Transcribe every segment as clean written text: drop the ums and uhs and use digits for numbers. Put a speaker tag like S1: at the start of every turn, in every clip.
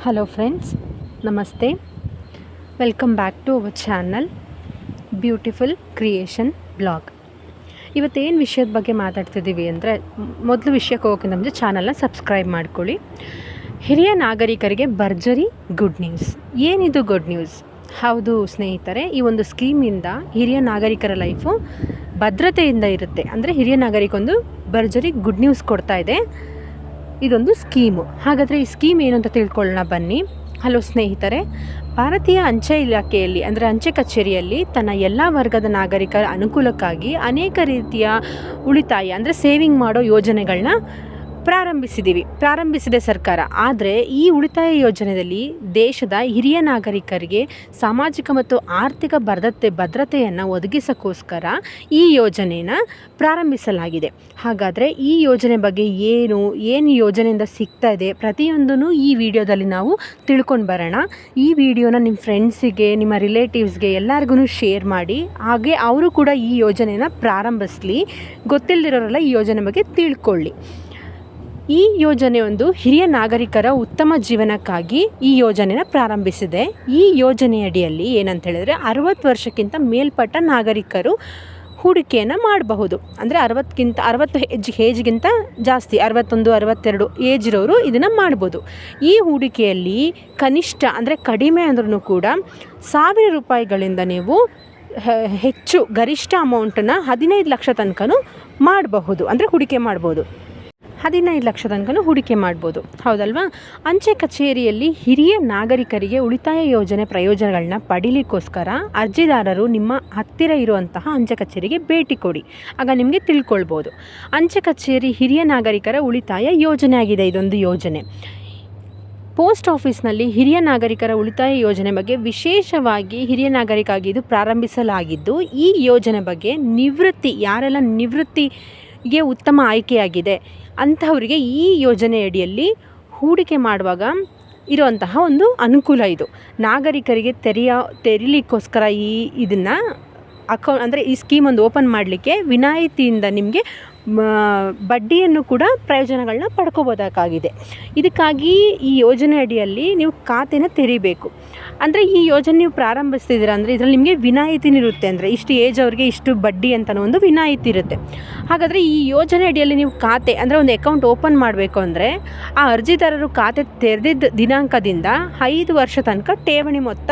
S1: Hello friends, ನಮಸ್ತೆ. Welcome back to our channel beautiful creation blog. ಇವತ್ತೇನು ವಿಷಯದ ಬಗ್ಗೆ ಮಾತಾಡ್ತಿದ್ದೀವಿ ಅಂದರೆ, ಮೊದಲು ವಿಷಯಕ್ಕೆ ಹೋಗೋಕ್ಕಿಂತ ಮುಂಚೆ ಚಾನಲ್ನ ಸಬ್ಸ್ಕ್ರೈಬ್ ಮಾಡ್ಕೊಳ್ಳಿ. ಹಿರಿಯ ನಾಗರಿಕರಿಗೆ ಭರ್ಜರಿ ಗುಡ್ ನ್ಯೂಸ್. ಏನಿದು ಗುಡ್ ನ್ಯೂಸ್? ಹೌದು ಸ್ನೇಹಿತರೆ, ಈ ಒಂದು ಸ್ಕೀಮಿಂದ ಹಿರಿಯ ನಾಗರಿಕರ ಲೈಫು ಭದ್ರತೆಯಿಂದ ಇರುತ್ತೆ. ಅಂದರೆ ಹಿರಿಯ ನಾಗರಿಕೊಂದು ಭರ್ಜರಿ ಗುಡ್ ನ್ಯೂಸ್ ಕೊಡ್ತಾ ಇದೆ ಇದೊಂದು ಸ್ಕೀಮು. ಹಾಗಾದರೆ ಈ ಸ್ಕೀಮ್ ಏನು ಅಂತ ತಿಳ್ಕೊಳ್ಳೋಣ ಬನ್ನಿ. ಹಲೋ ಸ್ನೇಹಿತರೆ, ಭಾರತೀಯ ಅಂಚೆ ಇಲಾಖೆಯಲ್ಲಿ ಅಂದರೆ ಅಂಚೆ ಕಚೇರಿಯಲ್ಲಿ ತನ್ನ ಎಲ್ಲ ವರ್ಗದ ನಾಗರಿಕರ ಅನುಕೂಲಕ್ಕಾಗಿ ಅನೇಕ ರೀತಿಯ ಉಳಿತಾಯ ಅಂದರೆ ಸೇವಿಂಗ್ ಮಾಡೋ ಯೋಜನೆಗಳನ್ನ ಪ್ರಾರಂಭಿಸಿದೆ ಸರ್ಕಾರ. ಆದರೆ ಈ ಉಳಿತಾಯ ಯೋಜನೆಯಲ್ಲಿ ದೇಶದ ಹಿರಿಯ ನಾಗರಿಕರಿಗೆ ಸಾಮಾಜಿಕ ಮತ್ತು ಆರ್ಥಿಕ ಭದ್ರತೆಯನ್ನು ಒದಗಿಸೋಕ್ಕೋಸ್ಕರ ಈ ಯೋಜನೆಯನ್ನು ಪ್ರಾರಂಭಿಸಲಾಗಿದೆ. ಹಾಗಾದರೆ ಈ ಯೋಜನೆ ಬಗ್ಗೆ ಏನು ಯೋಜನೆಯಿಂದ ಸಿಗ್ತಾ ಇದೆ ಪ್ರತಿಯೊಂದೂ ಈ ವಿಡಿಯೋದಲ್ಲಿ ನಾವು ತಿಳ್ಕೊಂಡು ಬರೋಣ. ಈ ವಿಡಿಯೋನ ನಿಮ್ಮ ಫ್ರೆಂಡ್ಸಿಗೆ, ನಿಮ್ಮ ರಿಲೇಟಿವ್ಸ್ಗೆ ಎಲ್ಲರಿಗೂ ಶೇರ್ ಮಾಡಿ. ಹಾಗೆ ಅವರು ಕೂಡ ಈ ಯೋಜನೆಯನ್ನು ಪ್ರಾರಂಭಿಸಲಿ. ಗೊತ್ತಿಲ್ಲದಿರೋರೆಲ್ಲ ಈ ಯೋಜನೆ ಬಗ್ಗೆ ತಿಳ್ಕೊಳ್ಳಿ. ಈ ಯೋಜನೆ ಒಂದು ಹಿರಿಯ ನಾಗರಿಕರ ಉತ್ತಮ ಜೀವನಕ್ಕಾಗಿ ಈ ಯೋಜನೆನ ಪ್ರಾರಂಭಿಸಿದೆ. ಈ ಯೋಜನೆಯಡಿಯಲ್ಲಿ ಏನಂತ ಹೇಳಿದ್ರೆ 60 ವರ್ಷಕ್ಕಿಂತ ಮೇಲ್ಪಟ್ಟ ನಾಗರಿಕರು ಹೂಡಿಕೆಯನ್ನು ಮಾಡಬಹುದು. ಅಂದರೆ 60 ಏಜ್ಗಿಂತ ಜಾಸ್ತಿ 61, 62 ಏಜ್ ಇರೋರು ಇದನ್ನು ಮಾಡ್ಬೋದು. ಈ ಹೂಡಿಕೆಯಲ್ಲಿ ಕನಿಷ್ಠ ಅಂದರೆ ಕಡಿಮೆ ಅಂದ್ರೂ ಕೂಡ 1000 ರೂಪಾಯಿಗಳಿಂದ ನೀವು ಹೆಚ್ಚು ಗರಿಷ್ಠ ಅಮೌಂಟನ್ನು 15 ಲಕ್ಷ ತನಕನೂ ಮಾಡಬಹುದು. ಅಂದರೆ ಹೂಡಿಕೆ ಮಾಡ್ಬೋದು. 15 ಲಕ್ಷ ತನಕ ಹೂಡಿಕೆ ಮಾಡ್ಬೋದು, ಹೌದಲ್ವಾ? ಅಂಚೆ ಕಚೇರಿಯಲ್ಲಿ ಹಿರಿಯ ನಾಗರಿಕರಿಗೆ ಉಳಿತಾಯ ಯೋಜನೆ ಪ್ರಯೋಜನಗಳನ್ನ ಪಡೀಲಿಕ್ಕೋಸ್ಕರ ಅರ್ಜಿದಾರರು ನಿಮ್ಮ ಹತ್ತಿರ ಇರುವಂತಹ ಅಂಚೆ ಕಚೇರಿಗೆ ಭೇಟಿ ಕೊಡಿ. ಆಗ ನಿಮಗೆ ತಿಳ್ಕೊಳ್ಬೋದು. ಅಂಚೆ ಕಚೇರಿ ಹಿರಿಯ ನಾಗರಿಕರ ಉಳಿತಾಯ ಯೋಜನೆ ಆಗಿದೆ ಇದೊಂದು ಯೋಜನೆ. ಪೋಸ್ಟ್ ಆಫೀಸ್ನಲ್ಲಿ ಹಿರಿಯ ನಾಗರಿಕರ ಉಳಿತಾಯ ಯೋಜನೆ ಬಗ್ಗೆ ವಿಶೇಷವಾಗಿ ಹಿರಿಯ ನಾಗರಿಕಾಗಿ ಇದು ಪ್ರಾರಂಭಿಸಲಾಗಿದ್ದು, ಈ ಯೋಜನೆ ಬಗ್ಗೆ ಯಾರೆಲ್ಲ ನಿವೃತ್ತಿಗೆ ಉತ್ತಮ ಆಯ್ಕೆಯಾಗಿದೆ ಅಂಥವರಿಗೆ ಈ ಯೋಜನೆಯಡಿಯಲ್ಲಿ ಹೂಡಿಕೆ ಮಾಡುವಾಗ ಇರುವಂತಹ ಒಂದು ಅನುಕೂಲ ಇದು. ನಾಗರಿಕರಿಗೆ ತೆರೀಲಿಕ್ಕೋಸ್ಕರ ಇದನ್ನು ಅಂದರೆ ಈ ಸ್ಕೀಮ್ ಒಂದು ಓಪನ್ ಮಾಡಲಿಕ್ಕೆ ವಿನಾಯಿತಿಯಿಂದ ನಿಮಗೆ ಬಡ್ಡಿಯನ್ನು ಕೂಡ ಪ್ರಯೋಜನಗಳನ್ನ ಪಡ್ಕೋಬೋದಾಗಿದೆ. ಇದಕ್ಕಾಗಿ ಈ ಯೋಜನೆ ಅಡಿಯಲ್ಲಿ ನೀವು ಖಾತೆನ ತೆರಿಬೇಕು. ಅಂದರೆ ಈ ಯೋಜನೆ ನೀವು ಪ್ರಾರಂಭಿಸ್ತಿದ್ದೀರಾ ಅಂದರೆ ಇದರಲ್ಲಿ ನಿಮಗೆ ವಿನಾಯಿತಿನಿರುತ್ತೆ. ಅಂದರೆ ಇಷ್ಟು ಏಜ್ ಅವ್ರಿಗೆ ಇಷ್ಟು ಬಡ್ಡಿ ಅಂತಲೂ ಒಂದು ವಿನಾಯಿತಿ ಇರುತ್ತೆ. ಹಾಗಾದರೆ ಈ ಯೋಜನೆ ಅಡಿಯಲ್ಲಿ ನೀವು ಖಾತೆ ಅಂದರೆ ಒಂದು ಅಕೌಂಟ್ ಓಪನ್ ಮಾಡಬೇಕು ಅಂದರೆ ಆ ಅರ್ಜಿದಾರರು ಖಾತೆ ತೆರೆದಿದ್ದ ದಿನಾಂಕದಿಂದ 5 ವರ್ಷ ತನಕ ಠೇವಣಿ ಮೊತ್ತ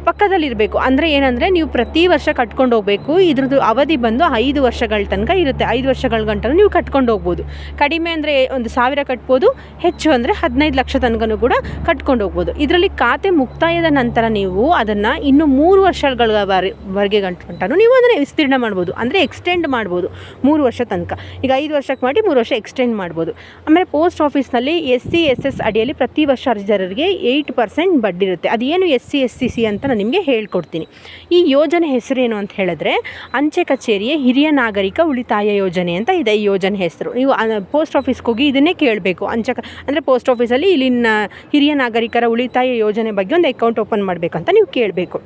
S1: ಪಕ್ಕದಲ್ಲಿರಬೇಕು. ಅಂದರೆ ಏನಂದರೆ ನೀವು ಪ್ರತಿ ವರ್ಷ ಕಟ್ಕೊಂಡು ಹೋಗಬೇಕು. ಇದ್ರದ್ದು ಅವಧಿ ಬಂದು 5 ವರ್ಷಗಳ ತನಕ ಇರುತ್ತೆ. 5 ವರ್ಷಗಳ ಗಂಟನೂ ನೀವು ಕಟ್ಕೊಂಡು ಹೋಗ್ಬೋದು. ಕಡಿಮೆ ಅಂದರೆ 1000 ಕಟ್ಬೋದು, ಹೆಚ್ಚು ಅಂದರೆ 15 ಲಕ್ಷ ತನಕನೂ ಕೂಡ ಕಟ್ಕೊಂಡು ಹೋಗ್ಬೋದು. ಇದರಲ್ಲಿ ಖಾತೆ ಮುಕ್ತಾಯದ ನಂತರ ನೀವು ಅದನ್ನು ಇನ್ನೂ 3 ವರ್ಷಗಳವರೆಗೆ ಗಂಟನೂ ನೀವು ಅದನ್ನು ವಿಸ್ತೀರ್ಣ ಮಾಡ್ಬೋದು. ಅಂದರೆ ಎಕ್ಸ್ಟೆಂಡ್ ಮಾಡ್ಬೋದು 3 ವರ್ಷ ತನಕ. ಈಗ 5 ವರ್ಷಕ್ಕೆ ಮಾಡಿ 3 ವರ್ಷ ಎಕ್ಸ್ಟೆಂಡ್ ಮಾಡ್ಬೋದು. ಆಮೇಲೆ ಪೋಸ್ಟ್ ಆಫೀಸ್ನಲ್ಲಿ SC/SS ಅಡಿಯಲ್ಲಿ ಪ್ರತಿ ವರ್ಷ ಅರ್ಜಿದಾರರಿಗೆ 8% ಬಡ್ಡಿ ಇರುತ್ತೆ. ಅದೇನು SC/SC ಅಂತ ನಿಮಗೆ ಹೇಳ್ಕೊಡ್ತೀನಿ. ಈ ಯೋಜನೆ ಹೆಸರೇನು ಅಂತ ಹೇಳಿದ್ರೆ ಅಂಚೆ ಕಚೇರಿಯ ಹಿರಿಯ ನಾಗರಿಕ ಉಳಿತಾಯ ಯೋಜನೆ ಅಂತ ಇದೆ ಈ ಯೋಜನೆ ಹೆಸರು. ನೀವು ಪೋಸ್ಟ್ ಆಫೀಸ್ಗೆ ಹೋಗಿ ಇದನ್ನೇ ಕೇಳಬೇಕು. ಅಂದರೆ ಪೋಸ್ಟ್ ಆಫೀಸಲ್ಲಿ ಇಲ್ಲಿನ ಹಿರಿಯ ನಾಗರಿಕರ ಉಳಿತಾಯ ಯೋಜನೆ ಬಗ್ಗೆ ಒಂದು ಅಕೌಂಟ್ ಓಪನ್ ಮಾಡಬೇಕಂತ ನೀವು ಕೇಳಬೇಕು.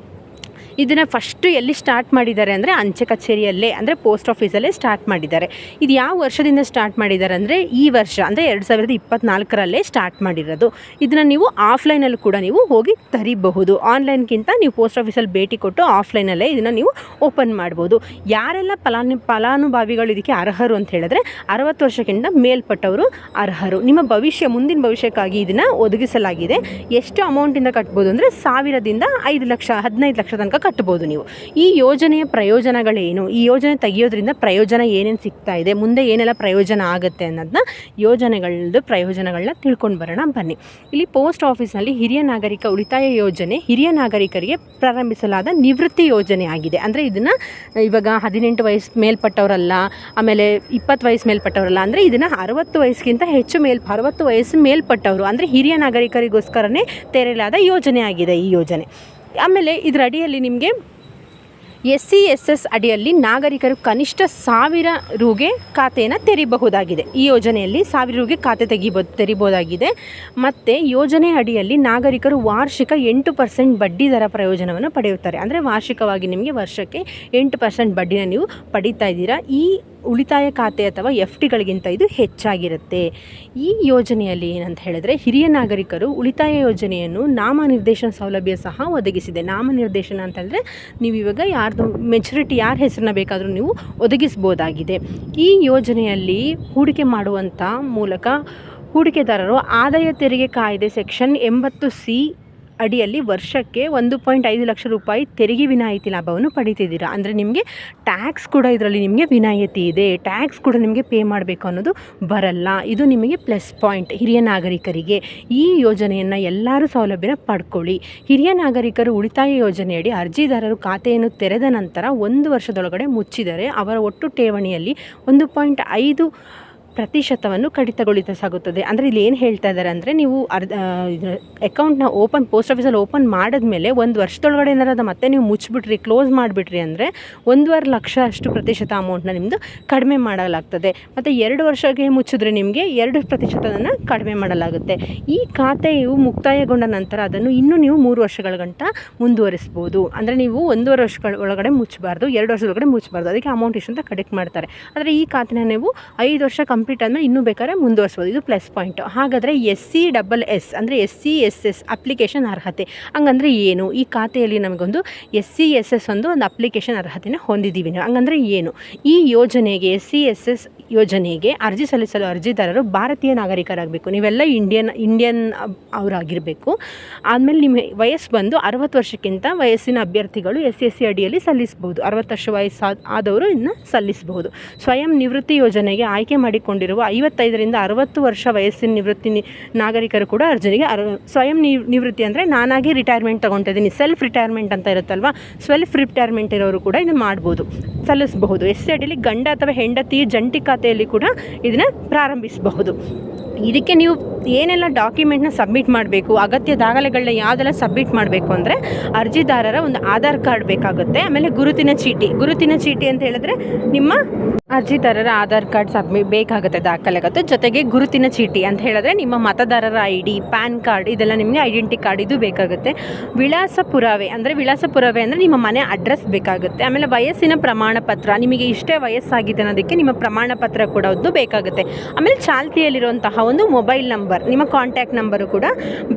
S1: ಇದನ್ನು ಫಸ್ಟು ಎಲ್ಲಿ ಸ್ಟಾರ್ಟ್ ಮಾಡಿದ್ದಾರೆ ಅಂದರೆ ಅಂಚೆ ಕಚೇರಿಯಲ್ಲೇ ಅಂದರೆ ಪೋಸ್ಟ್ ಆಫೀಸಲ್ಲೇ ಸ್ಟಾರ್ಟ್ ಮಾಡಿದ್ದಾರೆ. ಇದು ಯಾವ ವರ್ಷದಿಂದ ಸ್ಟಾರ್ಟ್ ಮಾಡಿದ್ದಾರೆ ಅಂದರೆ ಈ ವರ್ಷ ಅಂದರೆ 2024ರಲ್ಲೇ ಸ್ಟಾರ್ಟ್ ಮಾಡಿರೋದು. ಇದನ್ನು ನೀವು ಆಫ್ಲೈನಲ್ಲಿ ಕೂಡ ನೀವು ಹೋಗಿ ತರಿಬಹುದು. ಆನ್ಲೈನ್ಗಿಂತ ನೀವು ಪೋಸ್ಟ್ ಆಫೀಸಲ್ಲಿ ಭೇಟಿ ಕೊಟ್ಟು ಆಫ್ಲೈನಲ್ಲೇ ಇದನ್ನು ನೀವು ಓಪನ್ ಮಾಡ್ಬೋದು. ಯಾರೆಲ್ಲ ಫಲಾನುಭವಿಗಳು ಇದಕ್ಕೆ ಅರ್ಹರು ಅಂತ ಹೇಳಿದ್ರೆ 60 ವರ್ಷಕ್ಕಿಂತ ಮೇಲ್ಪಟ್ಟವರು ಅರ್ಹರು. ನಿಮ್ಮ ಮುಂದಿನ ಭವಿಷ್ಯಕ್ಕಾಗಿ ಇದನ್ನು ಒದಗಿಸಲಾಗಿದೆ. ಎಷ್ಟು ಅಮೌಂಟಿಂದ ಕಟ್ಬೋದು ಅಂದರೆ 1000ದಿಂದ 5 ಲಕ್ಷ 15 ಲಕ್ಷ ತನಕ ಕಟ್ಬೋದು ನೀವು. ಈ ಯೋಜನೆಯ ಪ್ರಯೋಜನಗಳೇನು, ಈ ಯೋಜನೆ ತೆಗೆಯೋದ್ರಿಂದ ಪ್ರಯೋಜನ ಏನೇನು ಸಿಗ್ತಾ ಇದೆ, ಮುಂದೆ ಏನೆಲ್ಲ ಪ್ರಯೋಜನ ಆಗುತ್ತೆ ಅನ್ನೋದನ್ನ ಪ್ರಯೋಜನಗಳನ್ನ ತಿಳ್ಕೊಂಡು ಬರೋಣ ಬನ್ನಿ. ಇಲ್ಲಿ ಪೋಸ್ಟ್ ಆಫೀಸ್ನಲ್ಲಿ ಹಿರಿಯ ನಾಗರಿಕ ಉಳಿತಾಯ ಯೋಜನೆ ಹಿರಿಯ ನಾಗರಿಕರಿಗೆ ಪ್ರಾರಂಭಿಸಲಾದ ನಿವೃತ್ತಿ ಯೋಜನೆ ಆಗಿದೆ. ಅಂದರೆ ಇದನ್ನು ಇವಾಗ 18 ವಯಸ್ಸು ಮೇಲ್ಪಟ್ಟವರಲ್ಲ, ಆಮೇಲೆ 20 ವಯಸ್ಸು ಮೇಲ್ಪಟ್ಟವರಲ್ಲ, ಅಂದರೆ ಇದನ್ನು 60 ವಯಸ್ಸಿಗಿಂತ ಹೆಚ್ಚು 60 ವಯಸ್ಸು ಮೇಲ್ಪಟ್ಟವರು ಅಂದರೆ ಹಿರಿಯ ನಾಗರಿಕರಿಗೋಸ್ಕರನೇ ತೆರೆಯಲಾದ ಯೋಜನೆ ಆಗಿದೆ ಈ ಯೋಜನೆ. ಆಮೇಲೆ ಇದರ ಅಡಿಯಲ್ಲಿ ನಿಮಗೆ SC/SS ಅಡಿಯಲ್ಲಿ ನಾಗರಿಕರು ಕನಿಷ್ಠ 1000 ರೂಗೆ ಖಾತೆಯನ್ನು ತೆರಿಬಹುದಾಗಿದೆ. ಈ ಯೋಜನೆಯಲ್ಲಿ 1000 ರೂಗೆ ಖಾತೆ ತೆರಿಬಹುದಾಗಿದೆ. ಮತ್ತು ಯೋಜನೆ ಅಡಿಯಲ್ಲಿ ನಾಗರಿಕರು ವಾರ್ಷಿಕ 8% ಬಡ್ಡಿ ದರ ಪ್ರಯೋಜನವನ್ನು ಪಡೆಯುತ್ತಾರೆ. ಅಂದರೆ ವಾರ್ಷಿಕವಾಗಿ ನಿಮಗೆ ವರ್ಷಕ್ಕೆ 8% ಬಡ್ಡಿನ ನೀವು ಪಡೀತಾ ಇದ್ದೀರಾ. ಈ ಉಳಿತಾಯ ಖಾತೆ ಅಥವಾ ಎಫ್ ಡಿಗಳಿಗಿಂತ ಇದು ಹೆಚ್ಚಾಗಿರುತ್ತೆ. ಈ ಯೋಜನೆಯಲ್ಲಿ ಏನಂತ ಹೇಳಿದ್ರೆ, ಹಿರಿಯ ನಾಗರಿಕರು ಉಳಿತಾಯ ಯೋಜನೆಯನ್ನು ನಾಮನಿರ್ದೇಶನ ಸೌಲಭ್ಯ ಸಹ ಒದಗಿಸಿದೆ. ನಾಮನಿರ್ದೇಶನ ಅಂತ ಹೇಳಿದ್ರೆ ನೀವು ಇವಾಗ ಯಾರ್ದು ಮೆಚುರಿಟಿ ಯಾರ ಹೆಸರನ್ನ ಬೇಕಾದರೂ ನೀವು ಒದಗಿಸ್ಬೋದಾಗಿದೆ. ಈ ಯೋಜನೆಯಲ್ಲಿ ಹೂಡಿಕೆ ಮಾಡುವಂಥ ಮೂಲಕ ಹೂಡಿಕೆದಾರರು ಆದಾಯ ತೆರಿಗೆ ಕಾಯ್ದೆ ಸೆಕ್ಷನ್ 80C ಅಡಿಯಲ್ಲಿ ವರ್ಷಕ್ಕೆ 1.5 ಲಕ್ಷ ರೂಪಾಯಿ ತೆರಿಗೆ ವಿನಾಯಿತಿ ಲಾಭವನ್ನು ಪಡಿತಿದ್ದೀರಾ. ಅಂದರೆ ನಿಮಗೆ ಟ್ಯಾಕ್ಸ್ ಕೂಡ ಇದರಲ್ಲಿ ನಿಮಗೆ ವಿನಾಯಿತಿ ಇದೆ. ಟ್ಯಾಕ್ಸ್ ಕೂಡ ನಿಮಗೆ ಪೇ ಮಾಡಬೇಕು ಅನ್ನೋದು ಬರಲ್ಲ. ಇದು ನಿಮಗೆ ಪ್ಲಸ್ ಪಾಯಿಂಟ್ ಹಿರಿಯ ನಾಗರಿಕರಿಗೆ. ಈ ಯೋಜನೆಯನ್ನು ಎಲ್ಲರೂ ಸೌಲಭ್ಯನ ಪಡ್ಕೊಳ್ಳಿ. ಹಿರಿಯ ನಾಗರಿಕರು ಉಳಿತಾಯ ಯೋಜನೆಯಡಿ ಅರ್ಜಿದಾರರು ಖಾತೆಯನ್ನು ತೆರೆದ ನಂತರ 1 ವರ್ಷದೊಳಗಡೆ ಮುಚ್ಚಿದರೆ ಅವರ ಒಟ್ಟು ಠೇವಣಿಯಲ್ಲಿ 1.5% ಕಡಿತಗೊಳಿಸಲಾಗುತ್ತದೆ. ಅಂದರೆ ಇಲ್ಲಿ ಏನು ಹೇಳ್ತಾ ಇದ್ದಾರೆ ಅಂದರೆ, ನೀವು ಅಕೌಂಟ್ನ ಪೋಸ್ಟ್ ಆಫೀಸಲ್ಲಿ ಓಪನ್ ಮಾಡಿದ್ಮೇಲೆ 1 ವರ್ಷದೊಳಗಡೆ ಏನಾರು ಮತ್ತೆ ನೀವು ಮುಚ್ಚಿಬಿಟ್ರಿ, ಕ್ಲೋಸ್ ಮಾಡಿಬಿಟ್ರಿ ಅಂದರೆ 1.5 ಲಕ್ಷ ಅಷ್ಟು ಪ್ರತಿಶತ ಅಮೌಂಟ್ನ ನಿಮ್ಮದು ಕಡಿಮೆ ಮಾಡಲಾಗ್ತದೆ. ಮತ್ತು 2 ವರ್ಷಕ್ಕೆ ಮುಚ್ಚಿದ್ರೆ ನಿಮಗೆ 2% ಕಡಿಮೆ ಮಾಡಲಾಗುತ್ತೆ. ಈ ಖಾತೆಯು ಮುಕ್ತಾಯಗೊಂಡ ನಂತರ ಅದನ್ನು ಇನ್ನೂ ನೀವು 3 ವರ್ಷಗಳ ಗಂಟ ಮುಂದುವರಿಸ್ಬೋದು. ಅಂದರೆ ನೀವು 1.5 ವರ್ಷಗಳ ಒಳಗಡೆ ಮುಚ್ಚಬಾರ್ದು, 2 ವರ್ಷದೊಳಗಡೆ ಮುಚ್ಚಬಾರ್ದು. ಅದಕ್ಕೆ ಅಮೌಂಟ್ ಇಷ್ಟು ಅಂತ ಕಡಿಕ್ಟ್ ಮಾಡ್ತಾರೆ. ಆದರೆ ಈ ಖಾತೆನ ನೀವು 5 ವರ್ಷ ಕಂಪ್ಲೀಟ್ ಆದಮೇಲೆ ಇನ್ನೂ ಬೇಕಾದ್ರೆ ಮುಂದುವರಿಸ್ಬೋದು. ಇದು ಪ್ಲಸ್ ಪಾಯಿಂಟ್. ಹಾಗಾದರೆ SCSS ಅಂದರೆ SCSS ಅಪ್ಲಿಕೇಶನ್ ಅರ್ಹತೆ ಹಂಗಂದರೆ ಏನು? ಈ ಖಾತೆಯಲ್ಲಿ ನಮಗೊಂದು SCSS ಒಂದು ಅಪ್ಲಿಕೇಶನ್ ಅರ್ಹತೆನ ಹೊಂದಿದ್ದೀವಿ ನಾವು. ಹಂಗಂದರೆ ಏನು? ಈ ಯೋಜನೆಗೆ SCSS ಯೋಜನೆಗೆ ಅರ್ಜಿ ಸಲ್ಲಿಸಲು ಅರ್ಜಿದಾರರು ಭಾರತೀಯ ನಾಗರಿಕರಾಗಬೇಕು. ನೀವೆಲ್ಲ ಇಂಡಿಯನ್ ಅವರಾಗಿರಬೇಕು. ಆದಮೇಲೆ ನಿಮ್ಮ ವಯಸ್ಸು ಬಂದು 60 ವರ್ಷಕ್ಕಿಂತ ವಯಸ್ಸಿನ ಅಭ್ಯರ್ಥಿಗಳು SC ಅಡಿಯಲ್ಲಿ ಸಲ್ಲಿಸ್ಬೋದು. 60 ವರ್ಷ ವಯಸ್ಸು ಆದವರು ಇನ್ನು ಸಲ್ಲಿಸಬಹುದು. ಸ್ವಯಂ ನಿವೃತ್ತಿ ಯೋಜನೆಗೆ ಆಯ್ಕೆ ಮಾಡಿಕೊಂಡಿರುವ 55ರಿಂದ 60 ವರ್ಷ ವಯಸ್ಸಿನ ನಿವೃತ್ತಿ ನಾಗರಿಕರು ಕೂಡ ಅರ್ಜಿಗೆ ಸ್ವಯಂ ನಿವೃತ್ತಿ ಅಂದರೆ ನಾನಾಗಿ ರಿಟೈರ್ಮೆಂಟ್ ತೊಗೊತಿದ್ದೀನಿ, ಸೆಲ್ಫ್ ರಿಟೈರ್ಮೆಂಟ್ ಅಂತ ಇರುತ್ತಲ್ವ, ಸೆಲ್ಫ್ ರಿಟೈರ್ಮೆಂಟ್ ಇರೋರು ಕೂಡ ಇದನ್ನು ಮಾಡ್ಬೋದು, ಸಲ್ಲಿಸಬಹುದು. SC ಅಡಿಯಲ್ಲಿ ಗಂಡ ಅಥವಾ ಹೆಂಡತಿ ಜಂಟಿ ಖಾತೆಯಲ್ಲಿ ಕೂಡ ಇದನ್ನು ಪ್ರಾರಂಭಿಸಬಹುದು. ಇದಕ್ಕೆ ನೀವು ಏನೆಲ್ಲ ಡಾಕ್ಯುಮೆಂಟ್ನ ಸಬ್ಮಿಟ್ ಮಾಡಬೇಕು, ಅಗತ್ಯ ದಾಖಲೆಗಳನ್ನ ಯಾವುದೆಲ್ಲ ಸಬ್ಮಿಟ್ ಮಾಡಬೇಕು ಅಂದರೆ, ಅರ್ಜಿದಾರರ ಒಂದು ಆಧಾರ್ ಕಾರ್ಡ್ ಬೇಕಾಗುತ್ತೆ. ಆಮೇಲೆ ಗುರುತಿನ ಚೀಟಿ ಅಂತ ಹೇಳಿದ್ರೆ ನಿಮ್ಮ ಅರ್ಜಿದಾರರ ಆಧಾರ್ ಕಾರ್ಡ್ ಬೇಕಾಗುತ್ತೆ ದಾಖಲೆಗತ್ತೆ. ಜೊತೆಗೆ ಗುರುತಿನ ಚೀಟಿ ಅಂತ ಹೇಳಿದ್ರೆ ನಿಮ್ಮ ಮತದಾರರ ID, ಪ್ಯಾನ್ ಕಾರ್ಡ್, ಇದೆಲ್ಲ ನಿಮಗೆ ಐಡೆಂಟಿ ಕಾರ್ಡ್ ಇದು ಬೇಕಾಗುತ್ತೆ. ವಿಳಾಸ ಪುರಾವೆ ಅಂದರೆ ನಿಮ್ಮ ಮನೆ ಅಡ್ರೆಸ್ ಬೇಕಾಗುತ್ತೆ. ಆಮೇಲೆ ವಯಸ್ಸಿನ ಪ್ರಮಾಣ ಪತ್ರ, ನಿಮಗೆ ಇಷ್ಟೇ ವಯಸ್ಸಾಗಿದೆ ಅನ್ನೋದಕ್ಕೆ ನಿಮ್ಮ ಪ್ರಮಾಣ ಪತ್ರ ಕೂಡ ಒಂದು ಬೇಕಾಗುತ್ತೆ. ಆಮೇಲೆ ಚಾಲ್ತಿಯಲ್ಲಿರುವಂತಹ ಒಂದು ಮೊಬೈಲ್ ನಂಬರ್, ನಿಮ್ಮ ಕಾಂಟ್ಯಾಕ್ಟ್ ನಂಬರು ಕೂಡ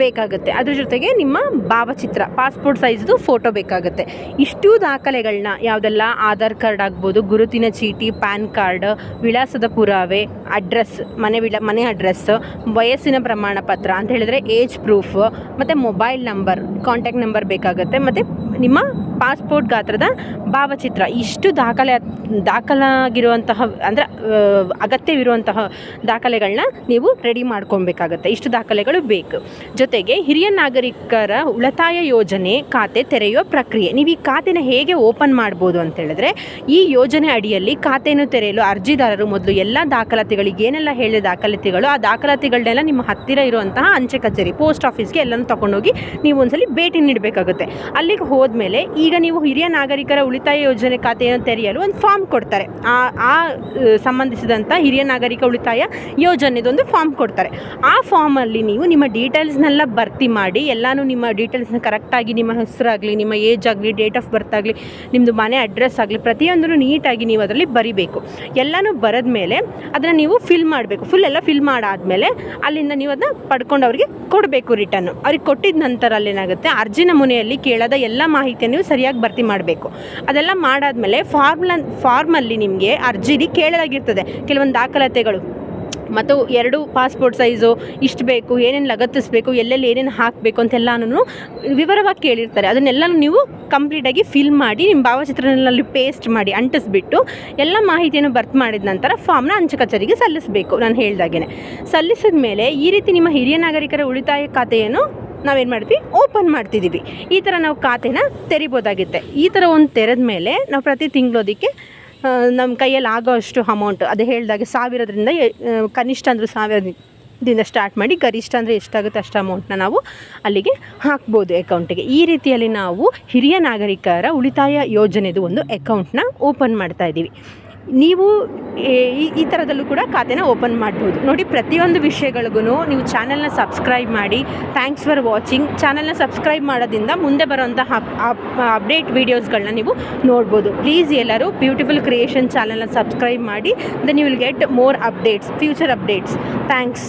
S1: ಬೇಕಾಗುತ್ತೆ. ಅದ್ರ ಜೊತೆಗೆ ನಿಮ್ಮ ಭಾವಚಿತ್ರ, ಪಾಸ್ಪೋರ್ಟ್ ಸೈಜ್ದು ಫೋಟೋ ಬೇಕಾಗುತ್ತೆ. ಇಷ್ಟು ದಾಖಲೆಗಳನ್ನ ಯಾವುದೆಲ್ಲ ಆಧಾರ್ ಕಾರ್ಡ್ ಆಗ್ಬೋದು, ಗುರುತಿನ ಚೀಟಿ, ಪ್ಯಾನ್ ಕಾರ್ಡ್, ವಿಳಾಸದ ಪುರಾವೆ, ಅಡ್ರೆಸ್, ಮನೆ ಅಡ್ರೆಸ್, ವಯಸ್ಸಿನ ಪ್ರಮಾಣ ಪತ್ರ ಅಂತ ಹೇಳಿದ್ರೆ ಏಜ್ ಪ್ರೂಫ್, ಮತ್ತು ಮೊಬೈಲ್ ನಂಬರ್, ಕಾಂಟ್ಯಾಕ್ಟ್ ನಂಬರ್ ಬೇಕಾಗುತ್ತೆ. ಮತ್ತು ನಿಮ್ಮ ಪಾಸ್ಪೋರ್ಟ್ ಗಾತ್ರದ ಭಾವಚಿತ್ರ, ಇಷ್ಟು ದಾಖಲಾಗಿರುವಂತಹ ಅಂದರೆ ಅಗತ್ಯವಿರುವಂತಹ ದಾಖಲೆಗಳನ್ನ ನೀವು ರೆಡಿ ಮಾಡ್ಕೊಬೇಕಾಗತ್ತೆ. ಇಷ್ಟು ದಾಖಲೆಗಳು ಬೇಕು. ಜೊತೆಗೆ ಹಿರಿಯ ನಾಗರಿಕರ ಉಳಿತಾಯ ಯೋಜನೆ ಖಾತೆ ತೆರೆಯುವ ಪ್ರಕ್ರಿಯೆ, ನೀವು ಈ ಖಾತೆನ ಹೇಗೆ ಓಪನ್ ಮಾಡ್ಬೋದು ಅಂತ ಹೇಳಿದ್ರೆ, ಈ ಯೋಜನೆ ಅಡಿಯಲ್ಲಿ ಖಾತೆಯನ್ನು ತೆರೆಯಲು ಅರ್ಜಿದಾರರು ಮೊದಲು ಎಲ್ಲ ದಾಖಲಾತಿಗಳಿಗೆ ಏನೆಲ್ಲ ಹೇಳಿದ ದಾಖಲಾತಿಗಳು, ಆ ದಾಖಲಾತಿಗಳನ್ನೆಲ್ಲ ನಿಮ್ಮ ಹತ್ತಿರ ಇರುವಂತಹ ಅಂಚೆ ಕಚೇರಿ, ಪೋಸ್ಟ್ ಆಫೀಸ್ಗೆ ಎಲ್ಲನೂ ತೊಗೊಂಡೋಗಿ ನೀವು ಒಂದ್ಸಲಿ ಭೇಟಿ ನೀಡಬೇಕಾಗುತ್ತೆ. ಅಲ್ಲಿಗೆ ಹೋದ್ಮೇಲೆ ಈಗ ನೀವು ಹಿರಿಯ ನಾಗರಿಕರ ಉಳಿತಾಯ ಯೋಜನೆ ಖಾತೆಯನ್ನು ತೆರೆಯಲು ಒಂದು ಫಾರ್ಮ್ ಕೊಡ್ತಾರೆ. ಆ ಸಂಬಂಧಿಸಿದಂಥ ಹಿರಿಯ ನಾಗರಿಕ ಉಳಿತಾಯ ಯೋಜನೆದೊಂದು ಫಾರ್ಮ್ ಕೊಡ್ತಾರೆ. ಆ ಫಾರ್ಮಲ್ಲಿ ನೀವು ನಿಮ್ಮ ಡೀಟೇಲ್ಸ್ನೆಲ್ಲ ಭರ್ತಿ ಮಾಡಿ, ಎಲ್ಲನೂ ನಿಮ್ಮ ಡೀಟೇಲ್ಸ್ನ ಕರೆಕ್ಟಾಗಿ, ನಿಮ್ಮ ಹೆಸರಾಗಲಿ, ನಿಮ್ಮ ಏಜ್ ಆಗಲಿ, ಡೇಟ್ ಆಫ್ ಬರ್ತ್ ಆಗಲಿ, ನಿಮ್ಮದು ಮನೆ ಅಡ್ರೆಸ್ ಆಗಲಿ, ಪ್ರತಿಯೊಂದನ್ನು ನೀಟಾಗಿ ನೀವು ಅದರಲ್ಲಿ ಬರಿಬೇಕು. ಎಲ್ಲನೂ ಬರೆದ ಮೇಲೆ ಅದನ್ನು ನೀವು ಫಿಲ್ ಮಾಡಬೇಕು. ಎಲ್ಲ ಫಿಲ್ ಮಾಡಾದಮೇಲೆ ಅಲ್ಲಿಂದ ನೀವು ಅದನ್ನ ಪಡ್ಕೊಂಡು ಅವ್ರಿಗೆ ಕೊಡಬೇಕು. ರಿಟರ್ನ್ ಅವ್ರಿಗೆ ಕೊಟ್ಟಿದ ನಂತರ ಅಲ್ಲೇನಾಗುತ್ತೆ, ಅರ್ಜಿ ನಮೂನೆಯಲ್ಲಿ ಕೇಳದ ಎಲ್ಲ ಮಾಹಿತಿಯನ್ನು ನೀವು ಸರಿಯಾಗಿ ಭರ್ತಿ ಮಾಡಬೇಕು. ಅದೆಲ್ಲ ಮಾಡಾದಮೇಲೆ ಫಾರ್ಮಲ್ಲಿ ನಿಮಗೆ ಅರ್ಜಿಲಿ ಕೇಳಲಾಗಿರ್ತದೆ ಕೆಲವೊಂದು ದಾಖಲಾತಿಗಳು ಮತ್ತು 2 ಪಾಸ್ಪೋರ್ಟ್ ಸೈಜು ಇಷ್ಟು ಬೇಕು, ಏನೇನು ಲಗತ್ತಿಸಬೇಕು, ಎಲ್ಲೆಲ್ಲಿ ಏನೇನು ಹಾಕಬೇಕು ಅಂತೆಲ್ಲನೂ ವಿವರವಾಗಿ ಕೇಳಿರ್ತಾರೆ. ಅದನ್ನೆಲ್ಲನೂ ನೀವು ಕಂಪ್ಲೀಟಾಗಿ ಫಿಲ್ ಮಾಡಿ ನಿಮ್ಮ ಭಾವಚಿತ್ರನಲ್ಲಿ ಪೇಸ್ಟ್ ಮಾಡಿ ಅಂಟಿಸ್ಬಿಟ್ಟು ಎಲ್ಲ ಮಾಹಿತಿಯನ್ನು ಭರ್ತಿ ಮಾಡಿದ ನಂತರ ಫಾರ್ಮ್ನ ಅಂಚೆ ಕಚೇರಿಗೆ ಸಲ್ಲಿಸಬೇಕು. ನಾನು ಹೇಳ್ದಾಗೆ ಸಲ್ಲಿಸಿದ ಮೇಲೆ ಈ ರೀತಿ ನಿಮ್ಮ ಹಿರಿಯ ನಾಗರಿಕರ ಉಳಿತಾಯ ಖಾತೆಯನ್ನು ನಾವೇನು ಮಾಡ್ತೀವಿ, ಓಪನ್ ಮಾಡ್ತಿದ್ದೀವಿ. ಈ ಥರ ನಾವು ಖಾತೆನ ತೆರಿಬೋದಾಗುತ್ತೆ. ಈ ಥರ ಒಂದು ತೆರೆದ ಮೇಲೆ ನಾವು ಪ್ರತಿ ತಿಂಗಳು ಅದಕ್ಕೆ ನಮ್ಮ ಕೈಯಲ್ಲಿ ಆಗೋ ಅಷ್ಟು ಅಮೌಂಟ್, ಅದು ಹೇಳಿದಾಗೆ 1000ರಿಂದ ಕನಿಷ್ಠ ಅಂದರೂ 1000ದಿಂದ ಸ್ಟಾರ್ಟ್ ಮಾಡಿ ಗರಿಷ್ಠ ಅಂದರೆ ಎಷ್ಟಾಗುತ್ತೆ ಅಷ್ಟು ಅಮೌಂಟ್ನ ನಾವು ಅಲ್ಲಿಗೆ ಹಾಕ್ಬೋದು ಅಕೌಂಟಿಗೆ. ಈ ರೀತಿಯಲ್ಲಿ ನಾವು ಹಿರಿಯ ನಾಗರಿಕರ ಉಳಿತಾಯ ಯೋಜನೆದು ಒಂದು ಅಕೌಂಟ್ನ ಓಪನ್ ಮಾಡ್ತಾ ಇದ್ದೀವಿ. ನೀವು ಈ ಥರದಲ್ಲೂ ಕೂಡ ಖಾತೆನ ಓಪನ್ ಮಾಡ್ಬೋದು. ನೋಡಿ, ಪ್ರತಿಯೊಂದು ವಿಷಯಗಳಿಗೂ ನೀವು ಚಾನಲ್ನ ಸಬ್ಸ್ಕ್ರೈಬ್ ಮಾಡಿ. Thanks for watching. ಚಾನಲ್ನ ಸಬ್ಸ್ಕ್ರೈಬ್ ಮಾಡೋದ್ರಿಂದ ಮುಂದೆ ಬರೋಂತಹ ಅಪ್ಡೇಟ್ ವೀಡಿಯೋಸ್ಗಳನ್ನ ನೀವು ನೋಡ್ಬೋದು. ಪ್ಲೀಸ್ ಎಲ್ಲರೂ ಬ್ಯೂಟಿಫುಲ್ ಕ್ರಿಯೇಷನ್ ಚಾನಲ್ನ ಸಬ್ಸ್ಕ್ರೈಬ್ ಮಾಡಿ. Then you will get more updates, future updates. Thanks.